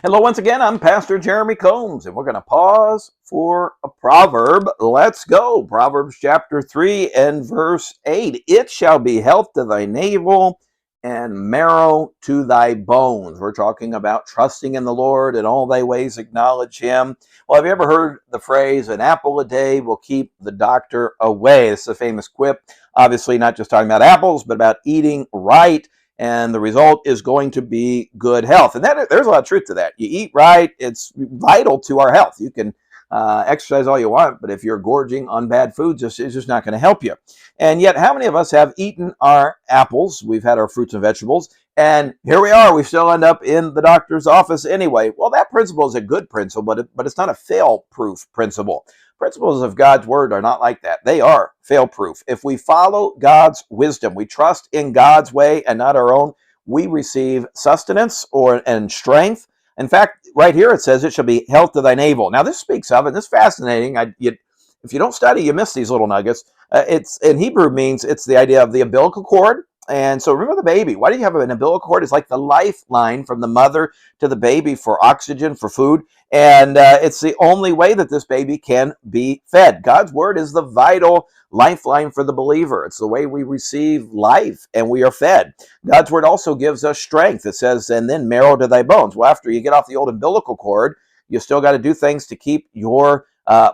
Hello, once again. I'm Pastor Jeremy Combs, and we're going to pause for a proverb. Let's go. Proverbs chapter 3 and verse 8. It shall be health to thy navel and marrow to thy bones. We're talking about trusting in the Lord, in all thy ways acknowledge him. Well, have you ever heard the phrase, an apple a day will keep the doctor away? This is a famous quip. Obviously, not just talking about apples, but about eating right. And the result is going to be good health. And there's a lot of truth to that. You eat right, it's vital to our health. You can exercise all you want, but if you're gorging on bad foods, it's just not going to help you. And yet, how many of us have eaten our apples? We've had our fruits and vegetables, and here we are. We still end up in the doctor's office anyway. Well, that principle is a good principle, but it's not a fail-proof principle. Principles of God's word are not like that. They are fail-proof. If we follow God's wisdom, we trust in God's way and not our own, we receive sustenance and strength. In fact, right here it says it shall be health to thy navel. Now this speaks of, and this is fascinating. If you don't study, you miss these little nuggets. It's in Hebrew means it's the idea of the umbilical cord. And so remember the baby. Why do you have an umbilical cord? It's like the lifeline from the mother to the baby for oxygen, for food. And it's the only way that this baby can be fed. God's word is the vital lifeline for the believer. It's the way we receive life and we are fed. God's word also gives us strength. It says, and then marrow to thy bones. Well, after you get off the old umbilical cord, you still got to do things to keep your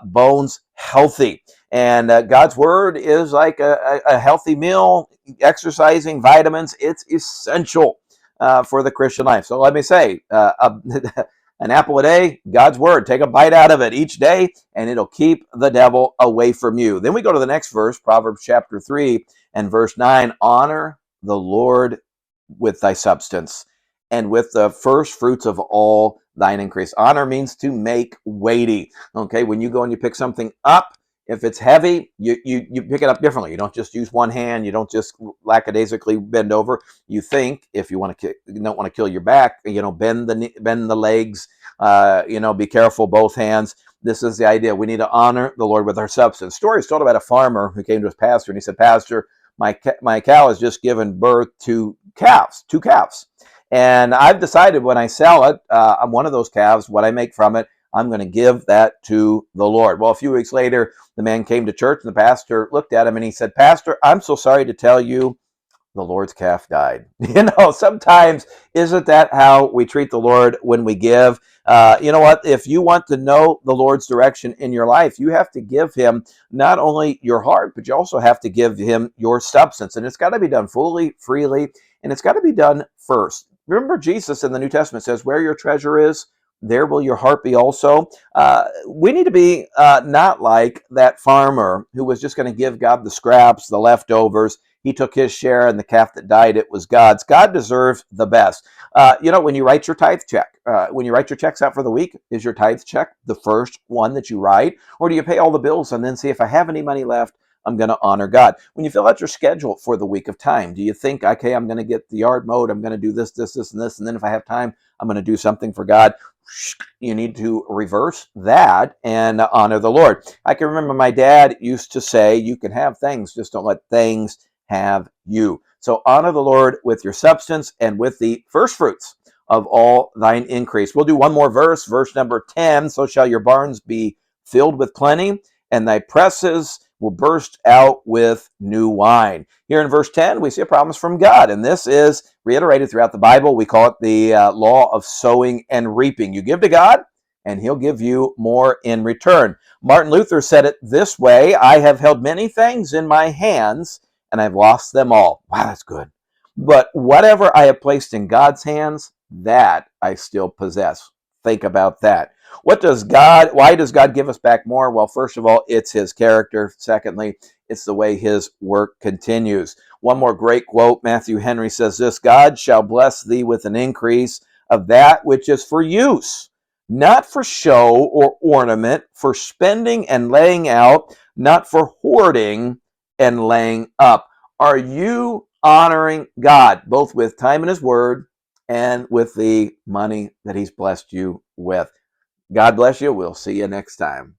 bones healthy. And God's word is like a healthy meal, exercising, vitamins. It's essential for the Christian life. So let me say, an apple a day, God's word. Take a bite out of it each day, and it'll keep the devil away from you. Then we go to the next verse, Proverbs chapter 3 and verse 9. Honor the Lord with thy substance, and with the first fruits of all thine increase. Honor means to make weighty. Okay, when you go and you pick something up, if it's heavy, you pick it up differently. You don't just use one hand. You don't just lackadaisically bend over. You think, if you don't want to kill your back, bend the legs. Be careful, both hands. This is the idea. We need to honor the Lord with our substance. Story is told about a farmer who came to his pastor and he said, "Pastor, my cow has just given birth to two calves. And I've decided when I sell it, one of those calves, what I make from it, I'm going to give that to the Lord." Well, a few weeks later, the man came to church and the pastor looked at him and he said, "Pastor, I'm so sorry to tell you the Lord's calf died." Sometimes isn't that how we treat the Lord when we give? You know what? If you want to know the Lord's direction in your life, you have to give him not only your heart, but you also have to give him your substance. And it's got to be done fully, freely, and it's got to be done first. Remember, Jesus in the New Testament says, where your treasure is, there will your heart be also. We need to be not like that farmer who was just going to give God the scraps, the leftovers. He took his share, and the calf that died, it was God's. God deserves the best. When you write your tithe check, when you write your checks out for the week, is your tithe check the first one that you write? Or do you pay all the bills and then see if I have any money left, I'm going to honor God? When you fill out your schedule for the week of time, do you think, okay, I'm going to get the yard mowed, I'm going to do this, this, this, and this, and then if I have time, I'm going to do something for God? You need to reverse that and honor the Lord. I can remember my dad used to say, you can have things, just don't let things have you. So honor the Lord with your substance and with the first fruits of all thine increase. We'll do one more verse, verse number 10. So shall your barns be filled with plenty, and thy presses will burst out with new wine. Here in verse 10, we see a promise from God, and this is reiterated throughout the Bible. We call it the law of sowing and reaping. You give to God, and he'll give you more in return. Martin Luther said it this way: I have held many things in my hands, and I've lost them all. Wow, that's good. But whatever I have placed in God's hands, that I still possess. Think about that. Why does God give us back more? Well, first of all, it's his character. Secondly, it's the way his work continues. One more great quote, Matthew Henry says this: God shall bless thee with an increase of that which is for use, not for show or ornament, for spending and laying out, not for hoarding and laying up. Are you honoring God, both with time in his word and with the money that he's blessed you with? God bless you. We'll see you next time.